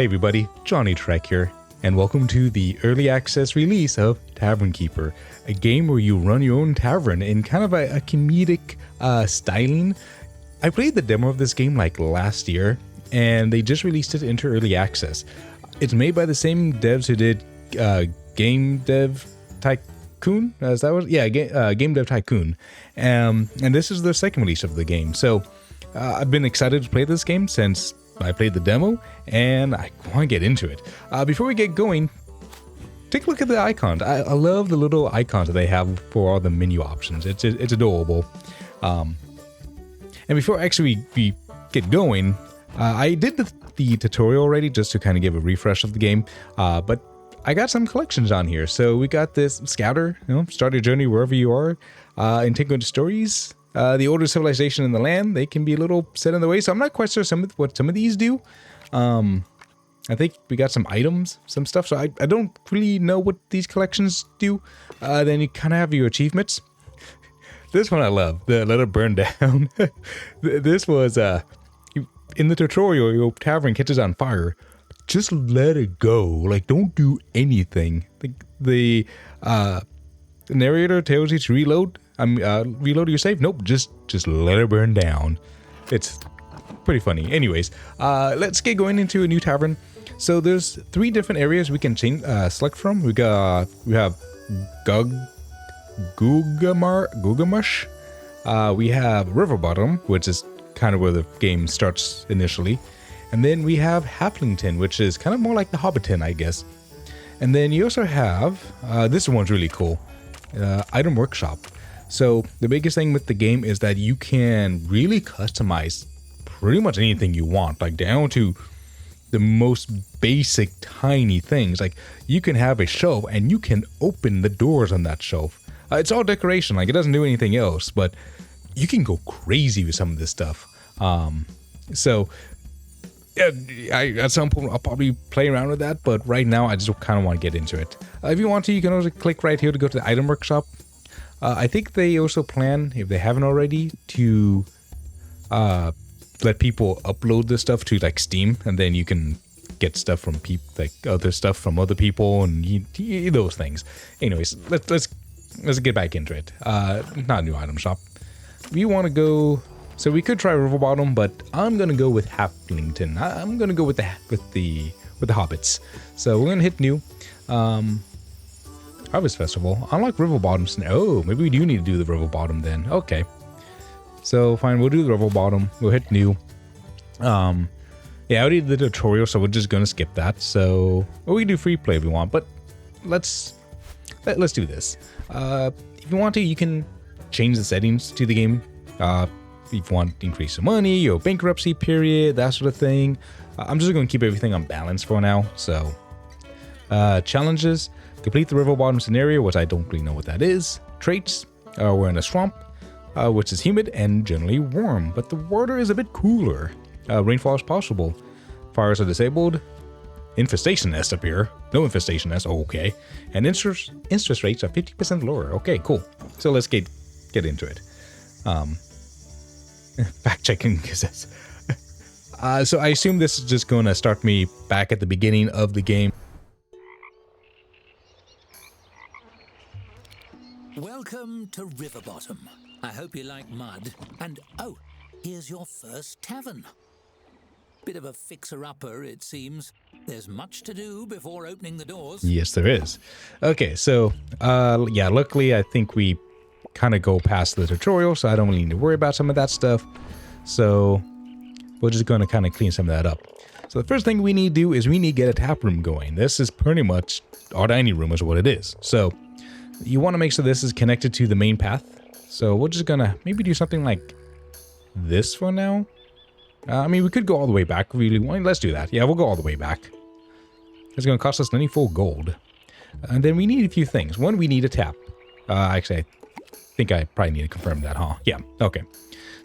Hey everybody, Johnny Trek here, and welcome to the early access release of Tavern Keeper, a game where you run your own tavern in kind of a comedic styling. I played the demo of this game like last year, and they just released it into early access. It's made by the same devs who did Game Dev Tycoon. Is that what? Yeah, Game Dev Tycoon, and this is the second release of the game. So I've been excited to play this game since I played the demo, and I want to get into it. Before we get going, take a look at the icons. I love the little icons that they have for all the menu options. It's adorable. And before actually we get going, I did the tutorial already just to kind of give a refresh of the game, but I got some collections on here. So we got this Scouter, start your journey wherever you are, and take on stories. The older civilization in the land, they can be a little set in the way, so I'm not quite sure what some of these do. I think we got some items, some stuff, so I don't really know what these collections do. Then you kind of have your achievements. This one I love, the Let It Burn Down. This was, in the tutorial, your tavern catches on fire. Just let it go, like don't do anything. The narrator tells you to reload. Reload your save? Nope, just let it burn down. It's pretty funny. Anyways, let's get going into a new tavern. So there's 3 different areas we can select from. We have Gugamash. We have River Bottom, which is kind of where the game starts initially. And then we have Halflington, which is kind of more like the Hobbiton, I guess. And then you also have, this one's really cool, Item Workshop. So the biggest thing with the game is that you can really customize pretty much anything you want, like down to the most basic tiny things. Like you can have a shelf and you can open the doors on that shelf. It's all decoration, like it doesn't do anything else, but you can go crazy with some of this stuff. At some point I'll probably play around with that, but right now I just kind of want to get into it. If you want to, you can also click right here to go to the Item Workshop. I think they also plan, if they haven't already, to let people upload this stuff to like Steam, and then you can get stuff from like other stuff from other people and those things. Anyways, let's get back into it. Not a new item shop. We want to go. So we could try River Bottom, but I'm gonna go with Halflington. I'm gonna go with the hobbits. So we're gonna hit new. Harvest Festival. Unlock River Bottom. Oh, maybe we do need to do the River Bottom then. Okay. So fine, we'll do the River Bottom. We'll hit new. Yeah, I already did the tutorial, so we're just gonna skip that. So, or we can do free play if we want, but let's do this. If you want to, you can change the settings to the game. If you want to increase the money, your bankruptcy period, that sort of thing. I'm just gonna keep everything on balance for now. So, challenges. Complete the River Bottom scenario, which I don't really know what that is. Traits, we're in a swamp, which is humid and generally warm, but the water is a bit cooler. Rainfall is possible. Fires are disabled. Infestation nests appear. No infestation nests, okay. And interest rates are 50% lower. Okay, cool. So let's get into it. Fact checking. So I assume this is just going to start me back at the beginning of the game. Welcome to River Bottom. I hope you like mud. And oh, here's your first tavern. Bit of a fixer-upper, it seems. There's much to do before opening the doors. Yes, there is. Okay, so yeah, luckily I think we kind of go past the tutorial, so I don't really need to worry about some of that stuff. So we're just going to kind of clean some of that up. So the first thing we need to do is we need to get a tap room going. This is pretty much our dining room is what it is. So you want to make sure this is connected to the main path. So we're just gonna maybe do something like this for now. I mean, we could go all the way back if we really want. Let's do that. Yeah, we'll go all the way back. It's gonna cost us 94 gold. And then we need a few things. One, we need a tap. Actually, I think I probably need to confirm that, huh? Yeah, okay.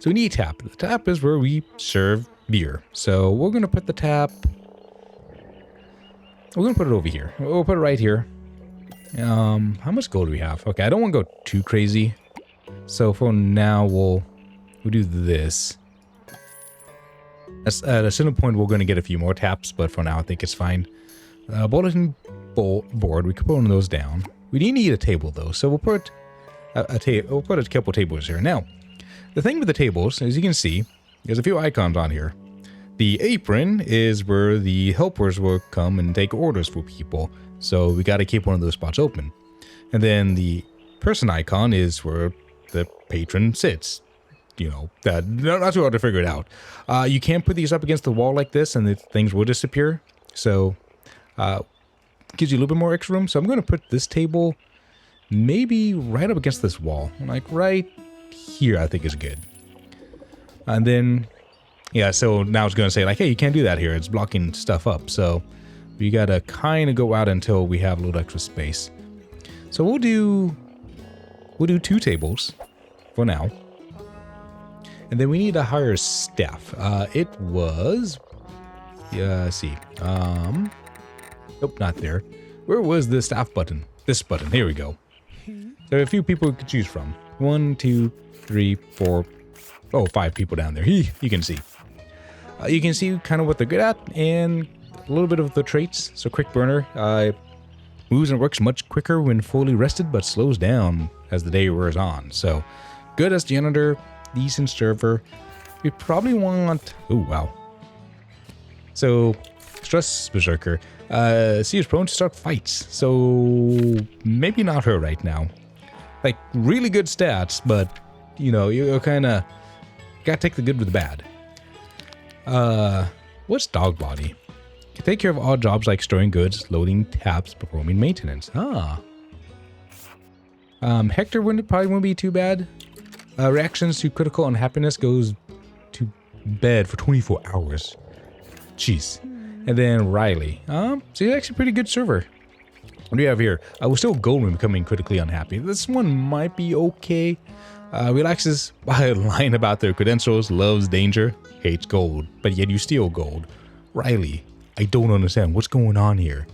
So we need a tap. The tap is where we serve beer. So we're gonna put the tap. We're gonna put it over here. We'll put it right here. How much gold do we have? Okay, I don't want to go too crazy. So for now, we'll do this. At a certain point, we're going to get a few more taps, but for now, I think it's fine. Bulletin board, we could put one of those down. We do need a table though, so we'll put we'll put a couple tables here. Now, the thing with the tables, as you can see, there's a few icons on here. The apron is where the helpers will come and take orders for people, so we got to keep one of those spots open. And then the person icon is where the patron sits. You know, not too hard to figure it out. You can't put these up against the wall like this, and the things will disappear. So, gives you a little bit more extra room. So I'm going to put this table maybe right up against this wall. Like right here, I think is good. And then, yeah, so now it's going to say like, hey, you can't do that here. It's blocking stuff up. So we got to kind of go out until we have a little extra space. So we'll do 2 tables for now. And then we need to hire staff. It was, let's see. Nope, not there. Where was the staff button? This button. Here we go. There are a few people we could choose from. 1, 2, 3, 4. Oh, 5 people down there. You can see. You can see kind of what they're good at and a little bit of the traits. So quick burner. Moves and works much quicker when fully rested, but slows down as the day wears on. So good as janitor. Decent server. We probably want... Oh, wow. So, stress berserker. She is prone to start fights. So, maybe not her right now. Like, really good stats, but, you know, you kind of gotta take the good with the bad. What's dog body? Can take care of odd jobs like storing goods, loading taps, performing maintenance. Hector probably wouldn't be too bad. Reactions to critical unhappiness goes to bed for 24 hours. Jeez. And then Riley. So he's actually a pretty good server. What do we have here? We're still gold when becoming critically unhappy. This one might be okay. Relaxes by lying about their credentials, loves danger, hates gold, but yet you steal gold. Riley, I don't understand what's going on here.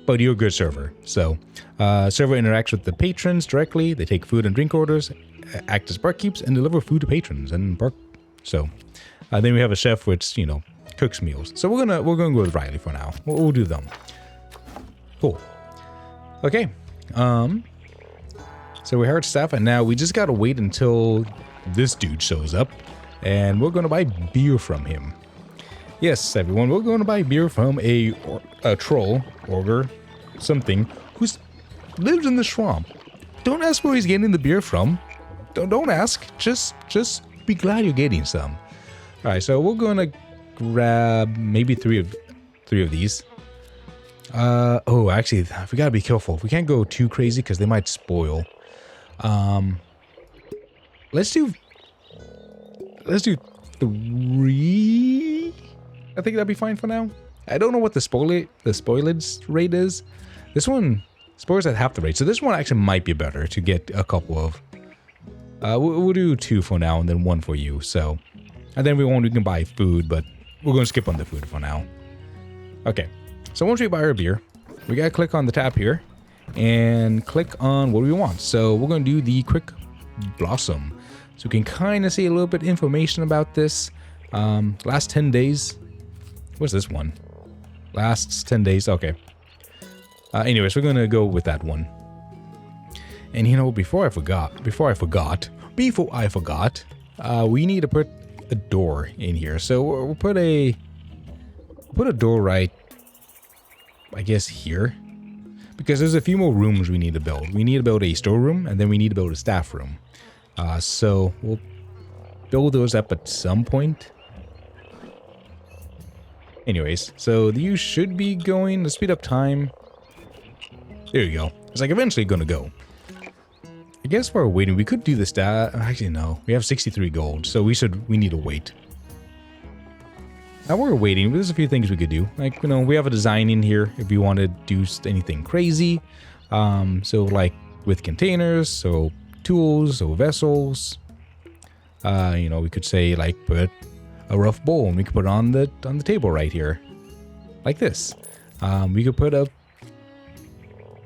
But you're a good server. So, server interacts with the patrons directly. They take food and drink orders, act as barkeeps, and deliver food to patrons and So, then we have a chef which, you know, cooks meals. So we're gonna go with Riley for now. We'll do them. Cool. Okay. So we hired staff, and now we just gotta wait until this dude shows up, and we're gonna buy beer from him. Yes, everyone, we're going to buy beer from a troll, ogre, something, who lives in the swamp. Don't ask where he's getting the beer from. Don't ask. Just be glad you're getting some. All right, so we're going to grab maybe three of these. Oh, actually, we got to be careful. We can't go too crazy because they might spoil. Let's do 3. I think that'd be fine for now. I don't know what the spoilage rate is. This one spoils at half the rate, so this one actually might be better to get a couple of. We'll do 2 for now, and then 1 for you. So, and then we can buy food, but we're going to skip on the food for now. Okay, so once we buy our beer, we gotta click on the tab here, and click on what we want. So we're going to do the quick blossom, so we can kind of see a little bit of information about this. Last 10 days. What's this one? Last 10 days. Okay. Anyways, we're going to go with that one. And you know, before I forgot, we need to put a door in here. So we'll put a door right, I guess, here. Because there's a few more rooms we need to build. We need to build a storeroom, and then we need to build a staff room. So we'll build those up at some point. Anyways, so you should be going to speed up time. There you go. It's like eventually going to go. I guess while we're waiting, we could do this. Actually, no. We have 63 gold, so we need to wait. Now we're waiting. There's a few things we could do. Like, you know, we have a design in here if you want to do anything crazy. So like with containers, so tools, so vessels. You know, we could say like put a rough bowl, and we could put it on the table right here, like this. We could put a.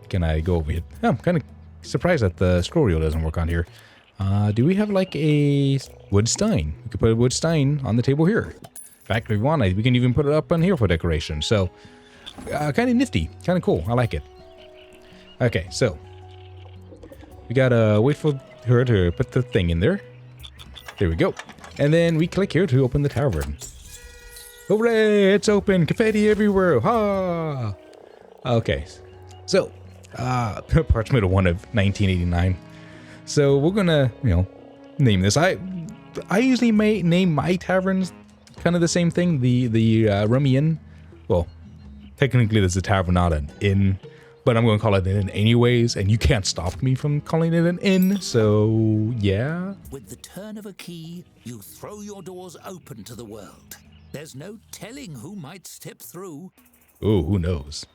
Can I go over here? I'm kind of surprised that the scroll wheel doesn't work on here. Do we have like a wood stein? We could put a wood stein on the table here. fact, if you want, we can even put it up on here for decoration. So, kind of nifty, kind of cool. I like it. Okay, so we gotta wait for her to put the thing in there. There we go. And then we click here to open the tavern. Hooray! It's open! Confetti everywhere! Ha! Okay, so parchment 1 of 1989. So we're gonna, name this. I usually may name my taverns kind of the same thing. The Rummy Inn. Well, technically there's a tavern, not an inn, but I'm going to call it an inn anyways, and you can't stop me from calling it an inn, so yeah. With the turn of a key, you throw your doors open to the world. There's no telling who might step through. Oh, who knows?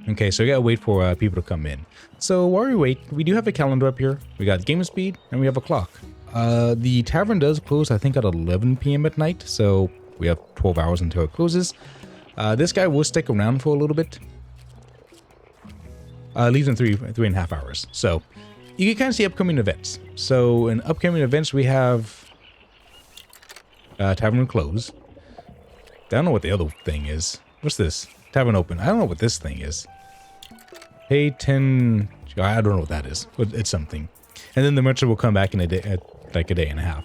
Okay, so we gotta wait for people to come in. So while we wait, we do have a calendar up here. We got game speed, and we have a clock. The tavern does close, I think, at 11 p.m. at night, so we have 12 hours until it closes. This guy will stick around for a little bit. Leaves in three and a half hours. So you can kind of see upcoming events. So in upcoming events, we have Tavern Close. I don't know what the other thing is. What's this? Tavern Open. I don't know what this thing is. Pay 10... I don't know what that is. But it's something. And then the merchant will come back in a day, like a day and a half.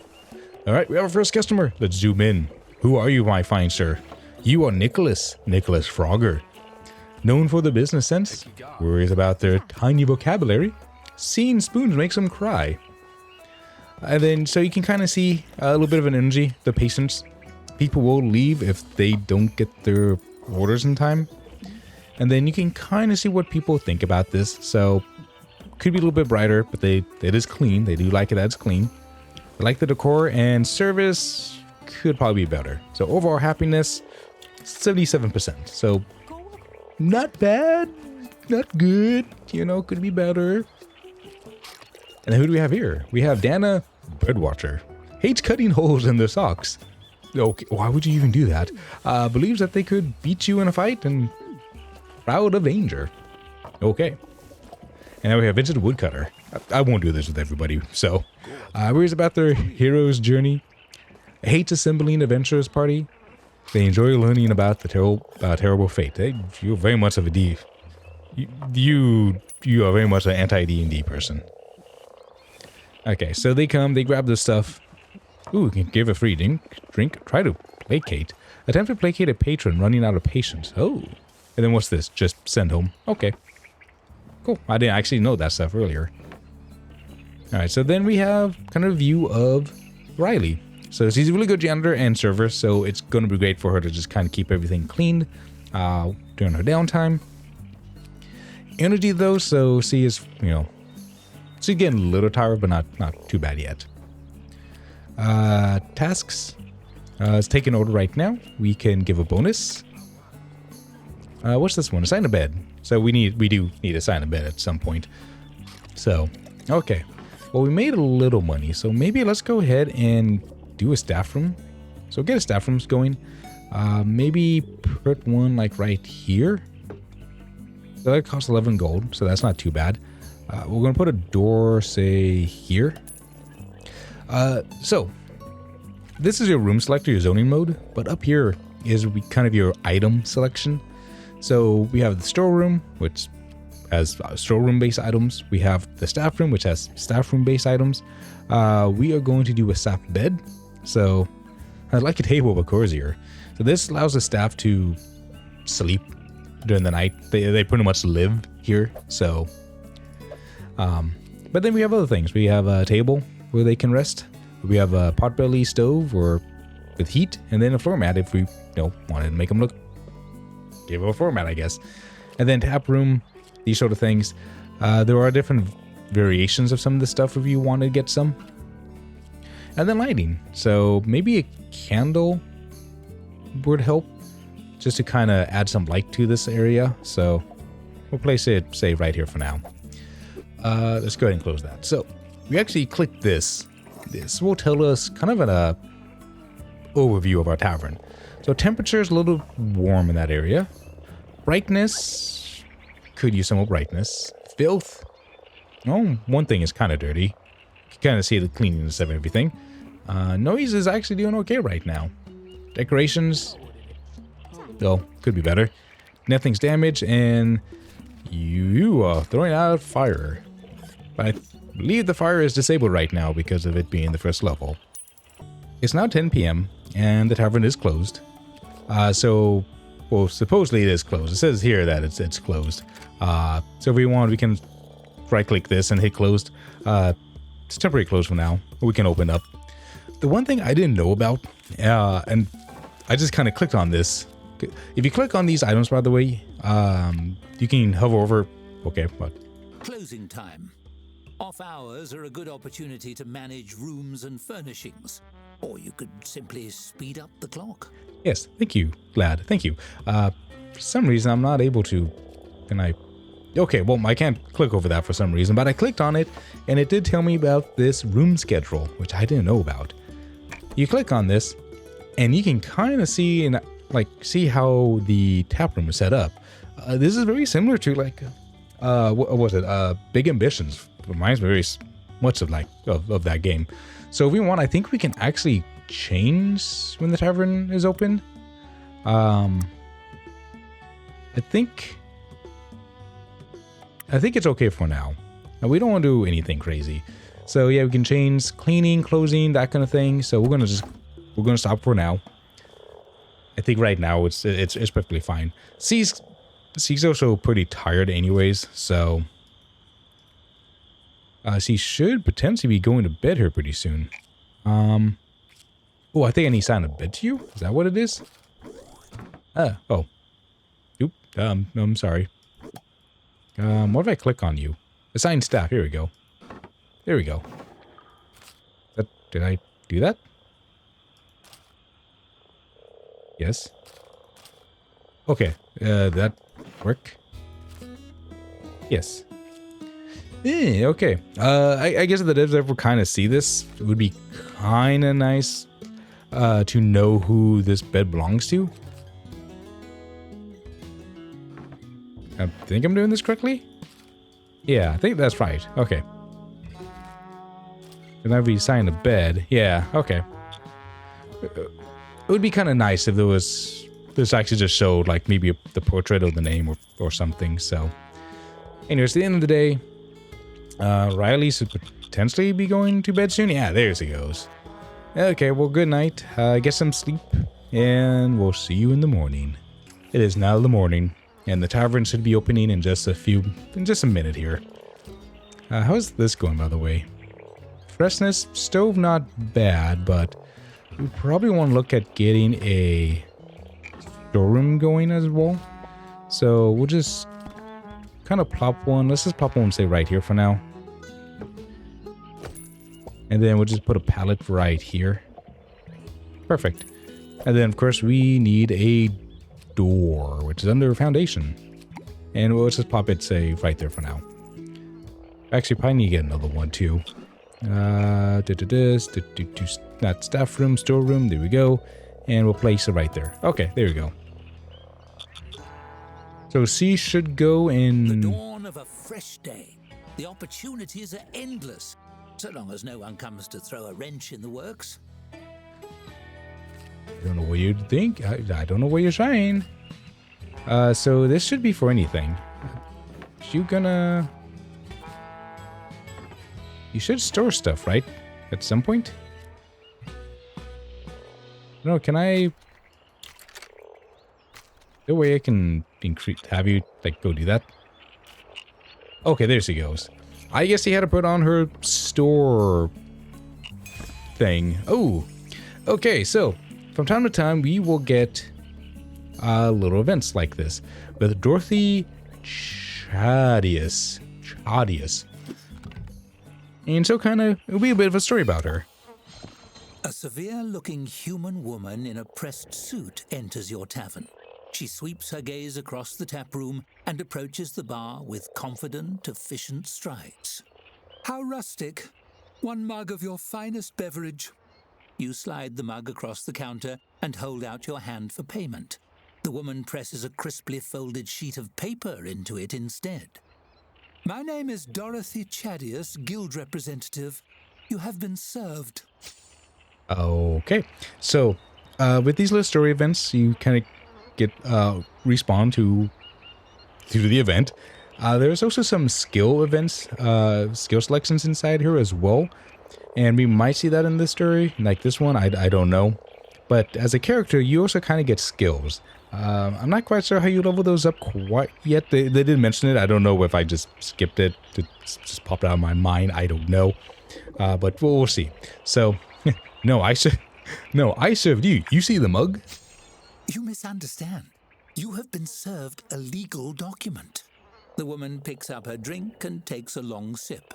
Alright, we have our first customer. Let's zoom in. Who are you, my fine sir? You are Nicholas Frogger. Known for the business sense, worries about their tiny vocabulary, seeing spoons makes them cry. And then, so you can kind of see a little bit of an energy, the patience. People will leave if they don't get their orders in time. And then you can kind of see what people think about this. So, could be a little bit brighter, but it is clean. They do like it that it's clean. They like the decor, and service could probably be better. So, overall happiness, 77%. So, not bad, not good, could be better. And then who do we have here? We have Dana Birdwatcher. Hates cutting holes in their socks. Okay, why would you even do that? Believes that they could beat you in a fight and proud of danger. Okay. And now we have Vincent Woodcutter. I won't do this with everybody. So, worries about their hero's journey. Hates assembling adventurers party. They enjoy learning about the terrible fate. You're very much of a D. You are very much an anti-D&D person. Okay, so they come, they grab this stuff. Ooh, can give a free drink. Try to placate. Attempt to placate a patron running out of patience. Oh. And then what's this? Just send home. Okay. Cool. I didn't actually know that stuff earlier. Alright, so then we have kind of a view of Riley. So she's a really good janitor and server, so it's going to be great for her to just kind of keep everything clean during her downtime. Energy though, so she is, she's getting a little tired, but not too bad yet. Tasks. It's taking order right now. We can give a bonus. What's this one? Assign a bed. So we do need to assign a bed at some point. So, okay. Well, we made a little money, so maybe let's go ahead and do a staff room. So get a staff room going. Maybe put one like right here. So that costs 11 gold, so that's not too bad. We're gonna put a door, say here. So this is your room selector, your zoning mode, but up here is kind of your item selection. So we have the storeroom, which has storeroom based items. We have the staff room, which has staff room based items. We are going to do a staff bed. So I like a table but cozier. So this allows the staff to sleep during the night. They pretty much live here. So, but then we have other things. We have a table where they can rest. We have a potbelly stove or with heat, and then a floor mat if we wanted to make them look. Give them a floor mat, I guess. And then tap room, these sort of things. There are different variations of some of the stuff if you want to get some. And then lighting. So maybe a candle would help just to kind of add some light to this area. So we'll place it, say, right here for now. Let's go ahead and close that. So we actually click this. This will tell us kind of an overview of our tavern. So temperature is a little warm in that area. Brightness, could use some more brightness. Filth. Oh, one thing is kind of dirty. You can kind of see the cleanliness of everything. Noise is actually doing okay right now. decorations. Oh, could be better. Nothing's damaged, and you are throwing out fire. But I believe the fire is disabled right now because of it being the first level. It's now 10 p.m. and the tavern is closed. Well, supposedly it is closed. It says here that it's closed. So if we want, we can right-click this and hit closed. It's temporarily closed for now. We can open up. The one thing I didn't know about, and I just kind of clicked on this. If you click on these items, by the way, you can hover over. Okay, what? Closing time. Off hours are a good opportunity to manage rooms and furnishings. Or you could simply speed up the clock. Yes, thank you, lad. Thank you. For some reason, I'm not able to. Can I? Okay, well, I can't click over that for some reason, but I clicked on it, and it did tell me about this room schedule, which I didn't know about. You click on this, and you can kind of see see how the tap room is set up. This is very similar to what was it? Big Ambitions. Reminds me very much of that game. So if we want, I think we can actually change when the tavern is open. I think it's okay for now. Now we don't want to do anything crazy. So yeah, we can change cleaning, closing, that kind of thing. So we're gonna stop for now. I think right now it's perfectly fine. C's also pretty tired anyways, so she should potentially be going to bed here pretty soon. Oh, I think I need to sign a bed to you. Is that what it is? Oh. Oop. I'm sorry. What if I click on you? Assign staff. Here we go. There we go. Did I do that? Yes. Okay. That work? Yes. Okay. I guess if the devs ever kind of see this, it would be kind of nice to know who this bed belongs to. I think I'm doing this correctly? Yeah, I think that's right. Okay. Whenever you sign a bed, yeah, okay. It would be kind of nice if this actually just showed like maybe the portrait of the name or something. So, anyways, at the end of the day, Riley should potentially be going to bed soon. Yeah, there she goes. Okay, well, good night. Get some sleep, and we'll see you in the morning. It is now the morning, and the tavern should be opening in just a minute here. How's this going, by the way? Freshness, stove not bad, but we probably want to look at getting a storeroom going as well. So we'll just kind of plop one. Let's just plop one, say, right here for now. And then we'll just put a pallet right here. Perfect. And then, of course, we need a door, which is under foundation. And we'll just pop it, say, right there for now. Actually, probably need to get another one, too. Not staff room, storeroom. There we go. And we'll place it right there. Okay, there we go. So C should go in... The dawn of a fresh day. The opportunities are endless, so long as no one comes to throw a wrench in the works. I don't know what you think. I don't know what you're saying. So this should be for anything. You should store stuff, right? At some point? No, can I... The way I can have you, like, go do that? Okay, there she goes. I guess he had to put on her store thing. Oh, okay, so from time to time we will get little events like this with Dorothy Chadius. And so it'll be a bit of a story about her. A severe-looking human woman in a pressed suit enters your tavern. She sweeps her gaze across the tap room and approaches the bar with confident, efficient strides. How rustic. One mug of your finest beverage. You slide the mug across the counter and hold out your hand for payment. The woman presses a crisply folded sheet of paper into it instead. My name is Dorothy Chadius, guild representative. You have been served. Okay, so with these little story events, you kind of get respawn to the event. There's also some skill events, skill selections inside here as well. And we might see that in this story, like this one, I don't know. But as a character, you also kind of get skills. I'm not quite sure how you level those up quite yet. They did mention it. I don't know if I just skipped it. It just popped out of my mind. I don't know. But we'll see. So, no, I served you. You see the mug? You misunderstand. You have been served a legal document. The woman picks up her drink and takes a long sip.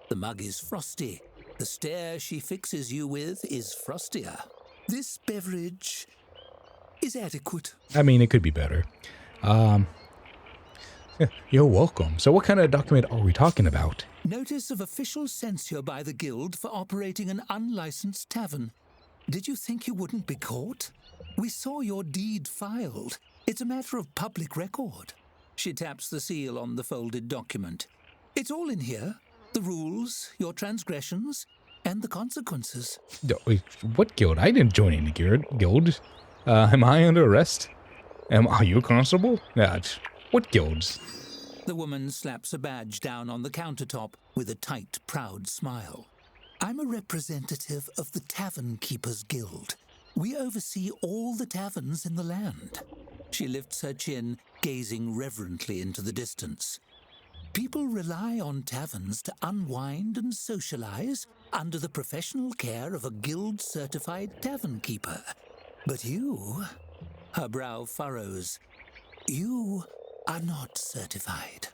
The mug is frosty. The stare she fixes you with is frostier. This beverage is adequate. I mean, it could be better. You're welcome. So what kind of document are we talking about? Notice of official censure by the guild for operating an unlicensed tavern. Did you think you wouldn't be caught? We saw your deed filed. It's a matter of public record. She taps the seal on the folded document. It's all in here. The rules, your transgressions, and the consequences. Wait, what guild? I didn't join any guild. Am I under arrest? Are you a constable? What guilds? The woman slaps a badge down on the countertop with a tight, proud smile. I'm a representative of the Tavern Keepers Guild. We oversee all the taverns in the land. She lifts her chin, gazing reverently into the distance. People rely on taverns to unwind and socialize under the professional care of a guild-certified tavern keeper. But you, her brow furrows, you are not certified.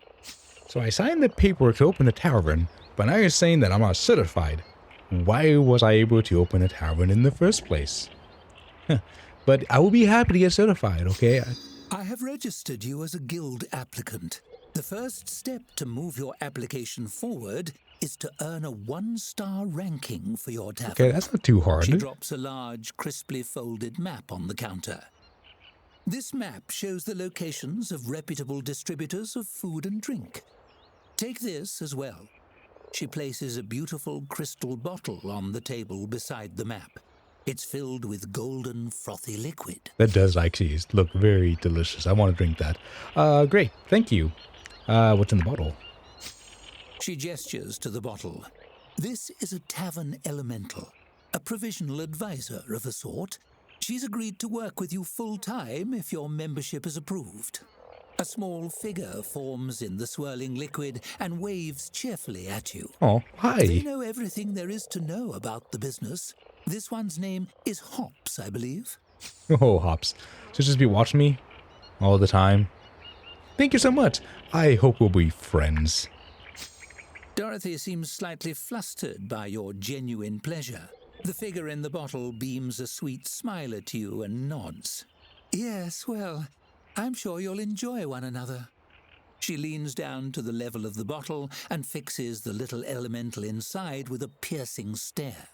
So I signed the paperwork to open the tavern, but now you're saying that I'm not certified. Why was I able to open a tavern in the first place? But I will be happy to get certified, okay? I have registered you as a guild applicant. The first step to move your application forward is to earn a 1-star ranking for your tavern. Okay, that's not too hard. She drops a large, crisply folded map on the counter. This map shows the locations of reputable distributors of food and drink. Take this as well. She places a beautiful crystal bottle on the table beside the map. It's filled with golden, frothy liquid. That does actually look very delicious. I want to drink that. Great. Thank you. What's in the bottle? She gestures to the bottle. This is a tavern elemental, a provisional advisor of a sort. She's agreed to work with you full-time if your membership is approved. A small figure forms in the swirling liquid and waves cheerfully at you. Oh, hi. They know everything there is to know about the business. This one's name is Hops, I believe. Oh, Hops. So just be watching me all the time. Thank you so much. I hope we'll be friends. Dorothy seems slightly flustered by your genuine pleasure. The figure in the bottle beams a sweet smile at you and nods. Yes, well, I'm sure you'll enjoy one another. She leans down to the level of the bottle and fixes the little elemental inside with a piercing stare.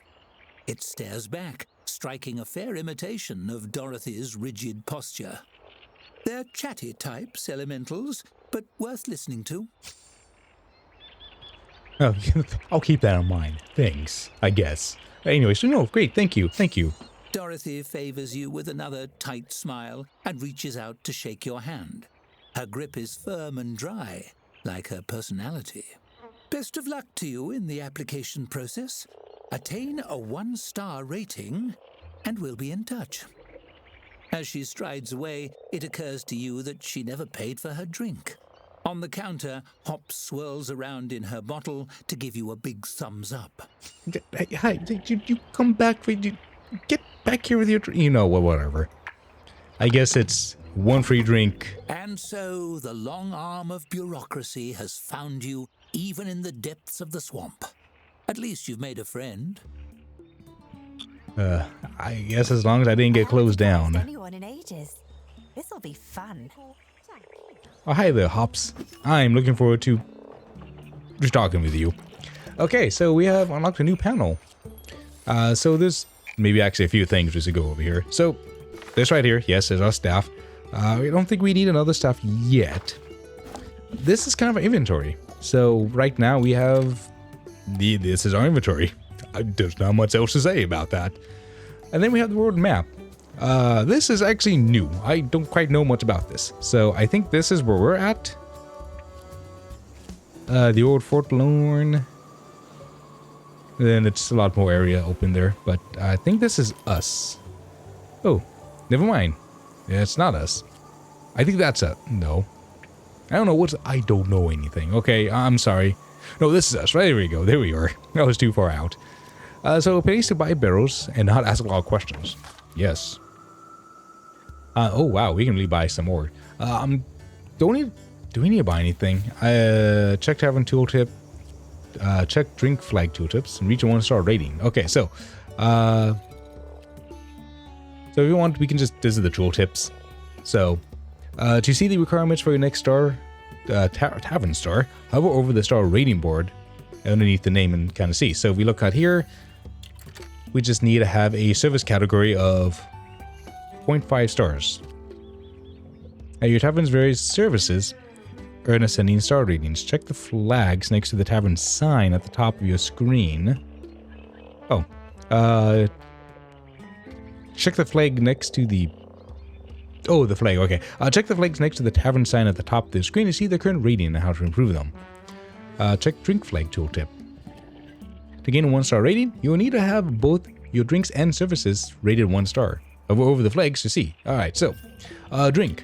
It stares back, striking a fair imitation of Dorothy's rigid posture. They're chatty types, elementals, but worth listening to. Oh, I'll keep that in mind. Thanks, I guess. Anyway, so no, great, thank you. Dorothy favors you with another tight smile and reaches out to shake your hand. Her grip is firm and dry, like her personality. Best of luck to you in the application process. Attain a 1-star rating, and we'll be in touch. As she strides away, it occurs to you that she never paid for her drink. On the counter, Hops swirls around in her bottle to give you a big thumbs up. Hi, you come back, get back here with your drink. You know, whatever. I guess it's one free drink. And so the long arm of bureaucracy has found you even in the depths of the swamp. At least you've made a friend. I guess as long as I didn't get closed down. Anyone in ages. This'll be fun. Oh, hi there, Hops. I'm looking forward to just talking with you. Okay, so we have unlocked a new panel. So there's maybe actually a few things just to go over here. So this right here, yes, is our staff. I don't think we need another staff yet. This is kind of our inventory. So right now we have this is our inventory. There's not much else to say about that. And then we have the world map. This is actually new. I don't quite know much about this. So I think this is where we're at. The old Fort Lorne. Then it's a lot more area open there. But I think this is us. Oh, never mind. Yeah, it's not us. I think that's a... No. I don't know what's... I don't know anything. Okay, I'm sorry. No, this is us. Right, there we go. There we are. That was too far out. So it pays to buy barrels and not ask a lot of questions. Yes. Oh, wow. We can really buy some more. Do we need to buy anything? Check Tavern Tooltip. Check Drink Flag Tooltips. And reach a 1-star rating. Okay, so... So if you want, we can just visit the tooltips. So, to see the requirements for your next star, Tavern star, hover over the star rating board underneath the name and kind of see. So if we look out here, we just need to have a service category of 0.5 stars. At your tavern's various services, earn ascending star ratings. Check the flags next to the tavern sign at the top of your screen. Oh, check the flag next to the... Oh, the flag, okay. Check the flags next to the tavern sign at the top of the screen to see their current rating and how to improve them. Check Drink Flag Tooltip. To gain a 1-star rating, you will need to have both your drinks and services rated 1 star. Hover over the flags to see. Alright, so, drink.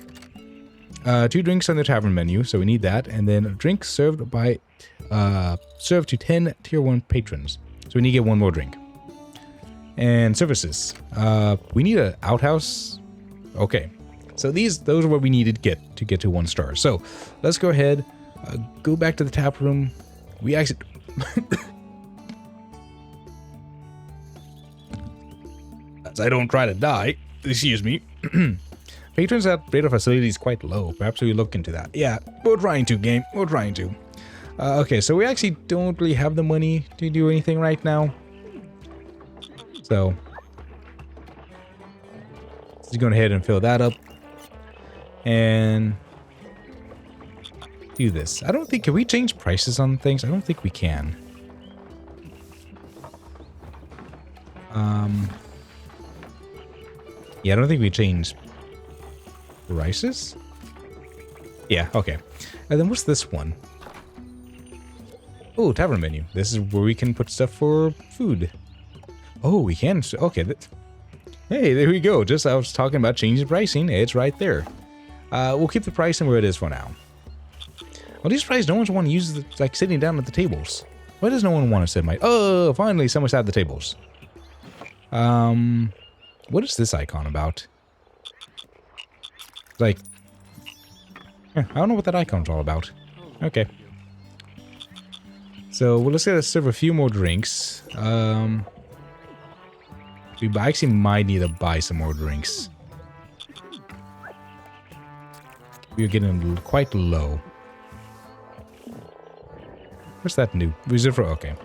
2 drinks on the tavern menu, so we need that. And then a drink served to 10 tier 1 patrons. So we need to get 1 more drink. And services. We need an outhouse. Okay. So those are what we needed to get to 1 star. So let's go ahead, go back to the tap room. We actually... As I don't try to die. Excuse me. Patrons at Radar Facility is quite low. Perhaps we look into that. Yeah, we're trying to, game. We're trying to. Okay, so we actually don't really have the money to do anything right now. So, let's go ahead and fill that up. And do this. I don't think... Can we change prices on things? I don't think we can. Yeah, I don't think we change prices. Yeah, okay. And then what's this one? Oh, tavern menu. This is where we can put stuff for food. Oh, we can. Okay. Hey, there we go. Just I was talking about changing pricing. It's right there. We'll keep the pricing where it is for now. Well, these prices, no one's want to use like sitting down at the tables. Why does no one want to sit at Oh, finally, someone's at the tables. What is this icon about? Like, I don't know what that icon's all about. Okay. So, well, let's serve a few more drinks. We actually might need to buy some more drinks. We're getting quite low. What's that new? Reserve for... Okay.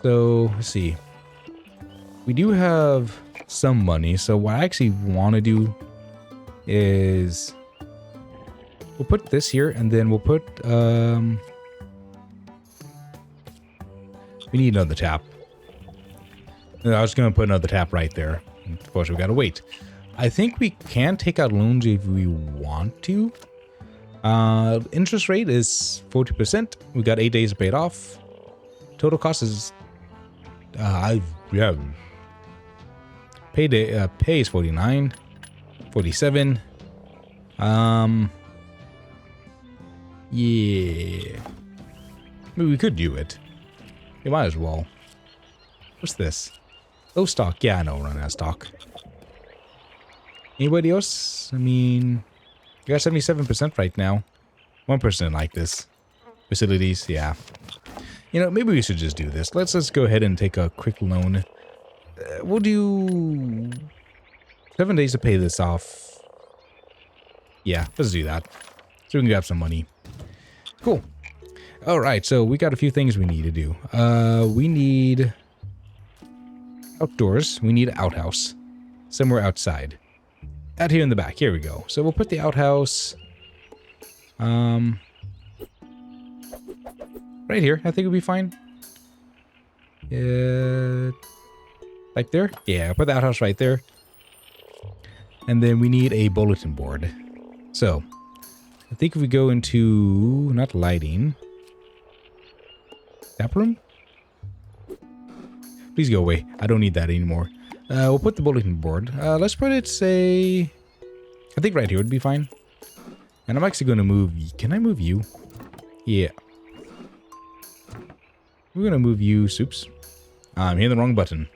So, let's see. We do have some money, so what I actually want to do is... We'll put this here, and then we'll put... We need another tap. I was going to put another tap right there. Of course, we got to wait. I think we can take out loans if we want to. Interest rate is 40%. We got 8 days to pay it off. Total cost is... Pay is 49. 47. Yeah. Maybe we could do it. We might as well. What's this? Low stock. Yeah, I know, run out of stock. Anybody else? I mean, you got 77% right now. 1% like this. Facilities, yeah. You know, maybe we should just do this. Let's just go ahead and take a quick loan. We'll do 7 days to pay this off. Yeah, let's do that. So we can grab some money. Cool. Alright, so we got a few things we need to do. We need outdoors. We need an outhouse. Somewhere outside. Out here in the back. Here we go. So we'll put the outhouse... right here. I think it'll be fine. Like there? Yeah, put the outhouse right there. And then we need a bulletin board. So, I think if we go into, not lighting, tap room? Please go away. I don't need that anymore. We'll put the bulletin board. Let's put it, say, I think right here would be fine. And I'm actually going to move, can I move you? Yeah. We're going to move you, Soups. I'm hitting the wrong button.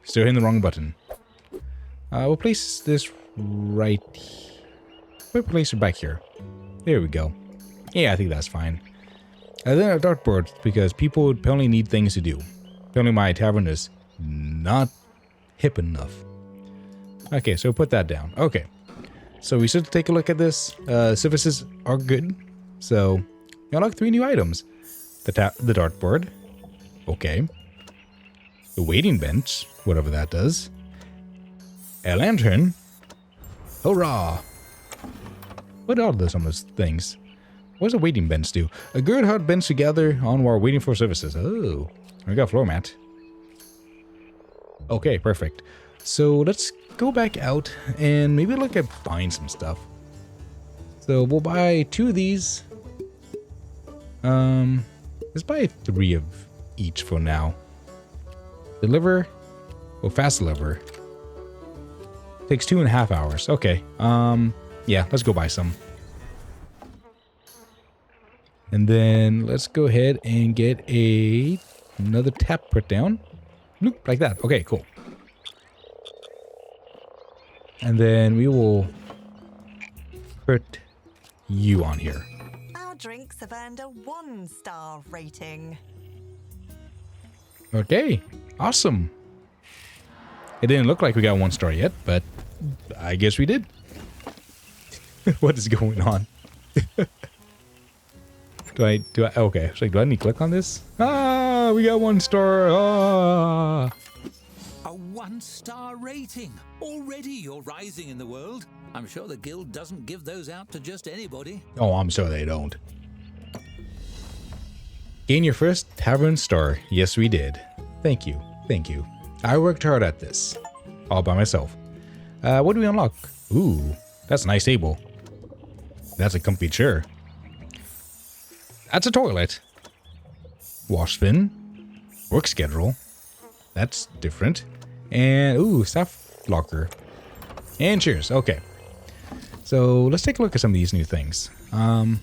Still hitting the wrong button. We'll place this right here. We'll place it back here. There we go. Yeah, I think that's fine. And then a dartboard, because people apparently need things to do. Apparently my tavern is not hip enough. Okay, so put that down. Okay. So we should take a look at this. Services are good. So, you unlock 3 new items. The dartboard. Okay. The waiting bench, whatever that does. A lantern. Hurrah! What are some of those things? What does a waiting bench do? A good hard bench to gather on while waiting for services. Oh, we got a floor mat. Okay, perfect. So let's go back out and maybe look at buying some stuff. So we'll buy 2 of these. Let's buy 3 of each for now. Deliver. Oh, fast deliver. Takes 2.5 hours. Okay. Yeah, let's go buy some. And then let's go ahead and get another tap put down. Loop, like that. Okay, cool. And then we will put you on here. Our drinks have earned a 1-star rating. Okay, awesome. It didn't look like we got 1 star yet, but I guess we did. What is going on? Okay, it's like, do I need to click on this? Ah, we got 1 star. Ah. A 1-star rating. Already you're rising in the world. I'm sure the guild doesn't give those out to just anybody. Oh, I'm sure they don't. Gain your first tavern star. Yes, we did. Thank you. Thank you. I worked hard at this. All by myself. What do we unlock? Ooh, that's a nice table. That's a comfy chair. That's a toilet. Wash bin. Work schedule. That's different. And, ooh, staff locker. And cheers. Okay. So, let's take a look at some of these new things. Oh,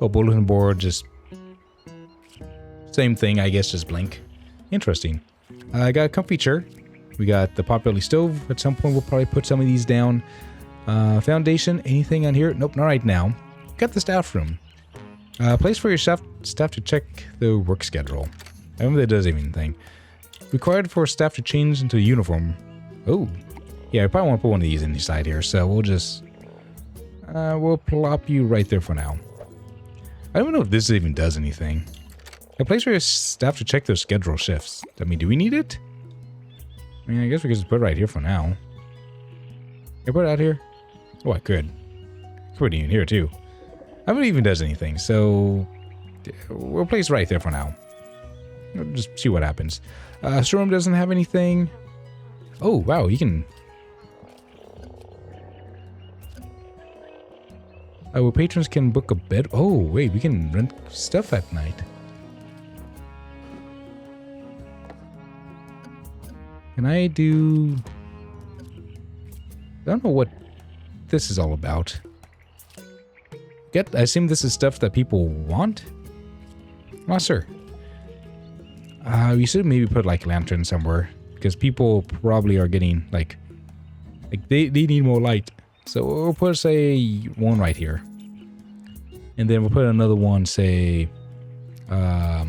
bulletin board, just same thing, I guess, just blank. Interesting. I got a comfy chair. We got the potbelly stove. At some point, we'll probably put some of these down. Foundation, anything on here? Nope, not right now. Got the staff room. Place for your staff to check the work schedule. I don't know if that does anything. Required for staff to change into uniform. Oh, yeah, I probably want to put one of these inside here, so we'll just we'll plop you right there for now. I don't know if this even does anything. A place for your staff to check their schedule shifts. I mean, do we need it? I mean, I guess we could just put it right here for now. Can I put it out here? Oh, I could. Put it in here too. I don't know if it even does anything, so we'll place it right there for now. We'll just see what happens. Storeroom doesn't have anything. Oh, wow, you can... Our patrons can book a bed. Oh, wait, we can rent stuff at night. Can I do... I don't know what this is all about. I assume this is stuff that people want? I'm not sure. We should maybe put like lantern somewhere, because people probably are getting like they need more light. So we'll put, say, one right here. And then we'll put another one, say, oh,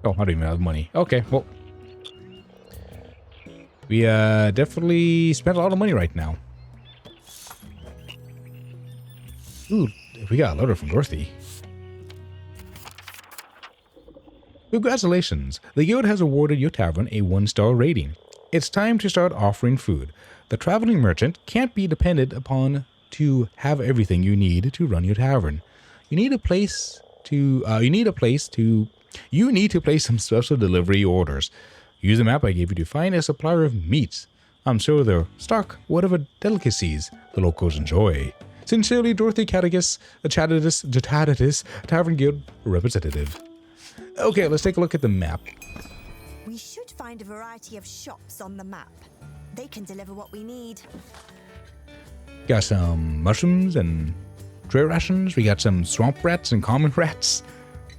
I don't even have money. Okay, well, we definitely spent a lot of money right now. Ooh, we got a letter from Dorothy. Congratulations! The guild has awarded your tavern a 1-star rating. It's time to start offering food. The traveling merchant can't be depended upon to have everything you need to run your tavern. You need a place to place some special delivery orders. Use the map I gave you to find a supplier of meats. I'm sure they'll stock whatever delicacies the locals enjoy. Sincerely, Dorothy Catticus, a Jatatus Tavern Guild representative. Okay, let's take a look at the map. We should find a variety of shops on the map. They can deliver what we need. Got some mushrooms and dry rations. We got some swamp rats and common rats.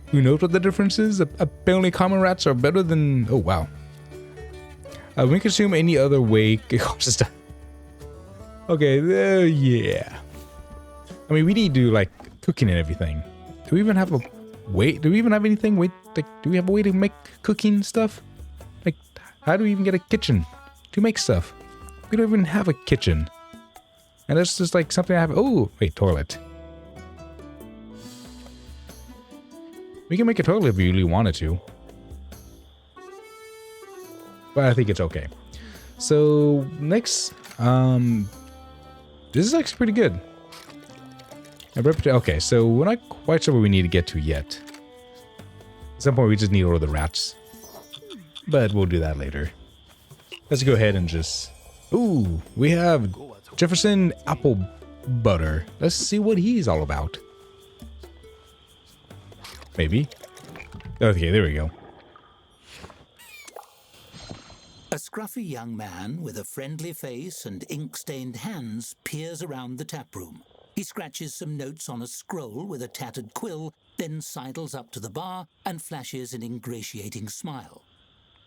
Who knows what the difference is? Apparently common rats are better than... Oh, wow. We consume any other way... Okay, yeah. I mean, we need to, like, cooking and everything. Do we even have a way? Do we even have anything? Wait, like, do we have a way to make cooking stuff? Like, how do we even get a kitchen to make stuff? We don't even have a kitchen. And that's just like something I have. Oh, wait, toilet. We can make a toilet if we really wanted to. But I think it's okay. So, next, this is actually pretty good. Okay, so we're not quite sure where we need to get to yet. At some point, we just need to order the rats. But we'll do that later. Let's go ahead and just... Ooh, we have Jefferson Apple Butter. Let's see what he's all about. Maybe. Okay, there we go. A scruffy young man with a friendly face and ink-stained hands peers around the taproom. He scratches some notes on a scroll with a tattered quill, then sidles up to the bar and flashes an ingratiating smile.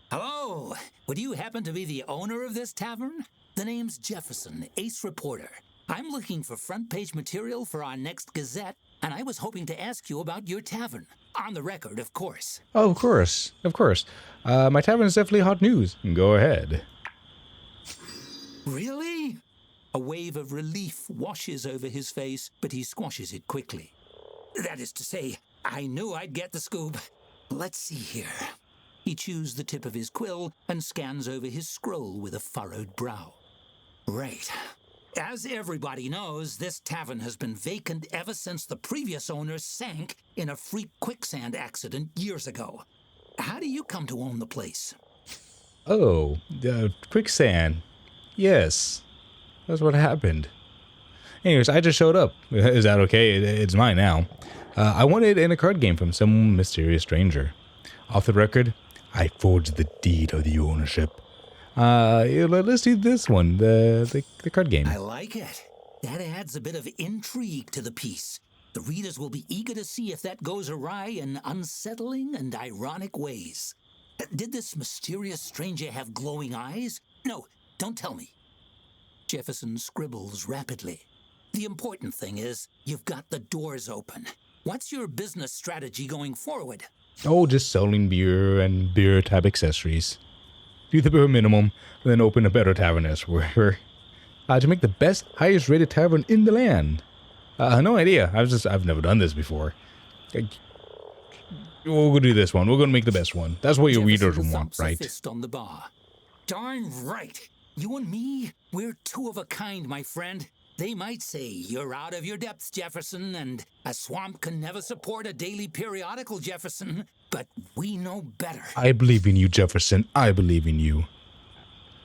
Hello! Would you happen to be the owner of this tavern? The name's Jefferson, ace reporter. I'm looking for front-page material for our next Gazette, and I was hoping to ask you about your tavern. On the record, of course. Oh, of course. Of course. My tavern is definitely hot news. Go ahead. Really? A wave of relief washes over his face, but he squashes it quickly. That is to say, I knew I'd get the scoop. Let's see here. He chews the tip of his quill and scans over his scroll with a furrowed brow. Right. As everybody knows, this tavern has been vacant ever since the previous owner sank in a freak quicksand accident years ago. How do you come to own the place? Oh, quicksand. Yes. That's what happened. Anyways, I just showed up. Is that okay? It's mine now. I won it in a card game from some mysterious stranger. Off the record, I forged the deed of the ownership. Let's do this one, the card game. I like it. That adds a bit of intrigue to the piece. The readers will be eager to see if that goes awry in unsettling and ironic ways. Did this mysterious stranger have glowing eyes? No, don't tell me. Jefferson scribbles rapidly. The important thing is, you've got the doors open. What's your business strategy going forward? Oh, just selling beer and beer-type accessories. Do the bare minimum, then open a better tavern elsewhere. To make the best, highest-rated tavern in the land. No idea. I've never done this before. We'll do this one. We're going to make the best one. That's what your readers want, right? A fist on the bar. Darn right. You and me, we're two of a kind, my friend. They might say you're out of your depth, Jefferson, and a swamp can never support a daily periodical, Jefferson. But we know better. I believe in you, Jefferson. I believe in you.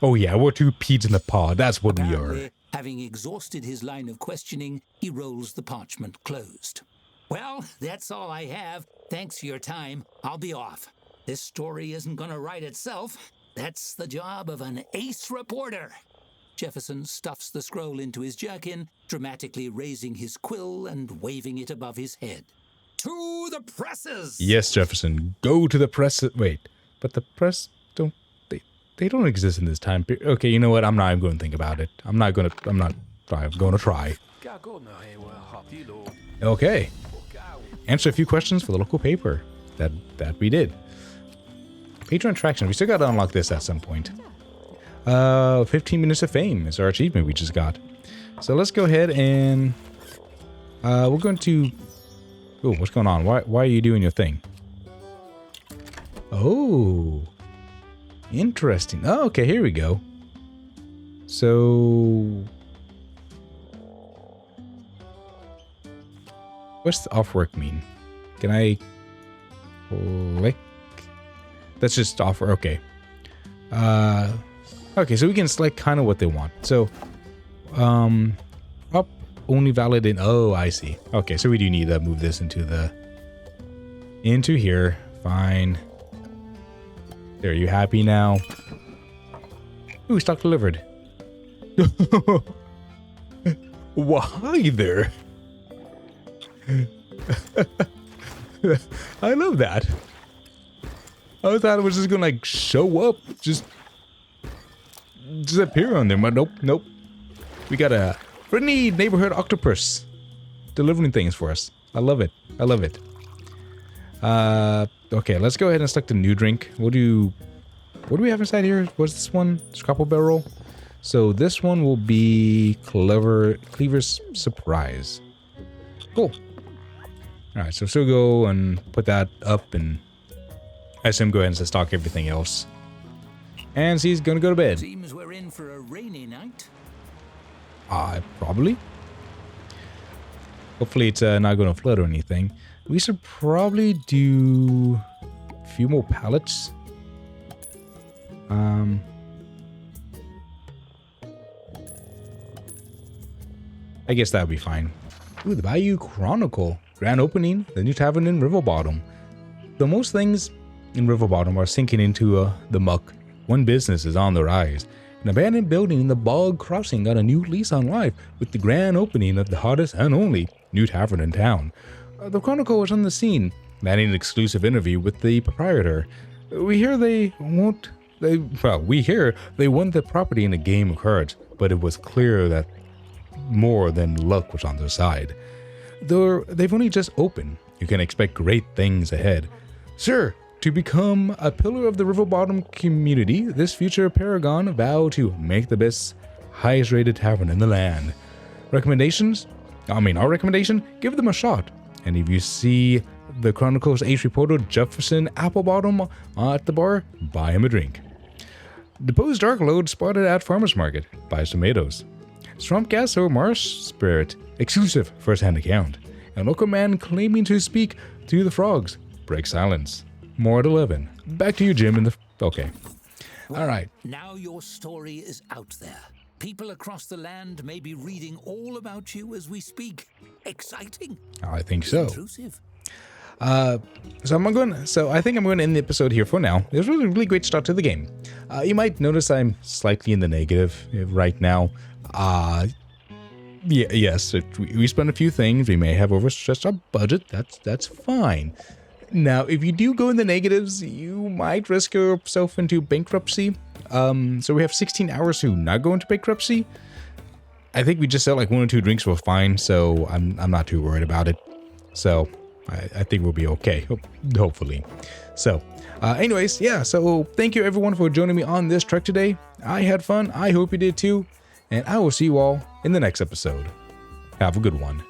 Oh yeah, we're two peas in the pod. That's what we are. Having exhausted his line of questioning, he rolls the parchment closed. Well, that's all I have. Thanks for your time. I'll be off. This story isn't going to write itself. That's the job of an ace reporter. Jefferson stuffs the scroll into his jerkin, dramatically raising his quill and waving it above his head. To the presses! Yes, Jefferson. Go to the press. Wait, but the press don't... They don't exist in this time period. Okay, you know what? I'm not even going to think about it. I'm going to try. Okay. Answer a few questions for the local paper. That we did. Patron attraction. We still got to unlock this at some point. 15 minutes of fame is our achievement we just got. So let's go ahead and we're going to... Oh, what's going on? Why are you doing your thing? Oh, interesting. Oh, okay, here we go. So... What's the off work mean? Can I click? That's just offer. Okay. Okay, so we can select kind of what they want. So, up only valid in. Oh, I see. Okay, so we do need to move this into here. Fine. There, you happy now? Ooh, stock delivered. Why there? I love that. I thought it was just gonna like show up, just appear on there, but nope. We got a friendly neighborhood octopus delivering things for us. I love it. Okay, let's go ahead and select a new drink. What do we have inside here? What's this one? Scrapple barrel. So this one will be Cleaver's Surprise. Cool. All right, so she'll go and put that up, and I assume go ahead and stock everything else. And she's gonna go to bed. Seems we're in for a rainy night. Probably. Hopefully it's not gonna flood or anything. We should probably do a few more pallets. I guess that would be fine. Ooh, the Bayou Chronicle. Grand opening, the new tavern in River Bottom. Though most things in River Bottom are sinking into the muck, one business is on the rise. An abandoned building in the Bog Crossing got a new lease on life with the grand opening of the hottest and only new tavern in town. The Chronicle was on the scene, landing an exclusive interview with the proprietor. We hear they won the property in a game of cards, but it was clear that more than luck was on their side. Though they've only just opened, you can expect great things ahead. Sir, to become a pillar of the River Bottom community, this future paragon vow to make the best, highest rated tavern in the land. Our recommendation, give them a shot. And if you see the Chronicle's ace reporter Jefferson Applebottom at the bar, buy him a drink. Deposed Darkload spotted at Farmer's Market, buys tomatoes. Swamp Gas or Marsh Spirit, exclusive first-hand account. A local man claiming to speak to the frogs, break silence. More at 11. Back to you, Jim, okay. Well, all right. Now your story is out there. People across the land may be reading all about you as we speak. Exciting. I think so. Intrusive. So I think I'm going to end the episode here for now. It was a really great start to the game. You might notice I'm slightly in the negative right now. Yes, we spent a few things. We may have overstretched our budget. That's fine. Now, if you do go in the negatives, you might risk yourself into bankruptcy. So we have 16 hours to not go into bankruptcy. I think we just sell like 1 or 2 drinks, we're fine. So I'm not too worried about it. So I think we'll be okay, hopefully. So anyways, yeah, so thank you everyone for joining me on this trek today. I had fun. I hope you did too. And I will see you all in the next episode. Have a good one.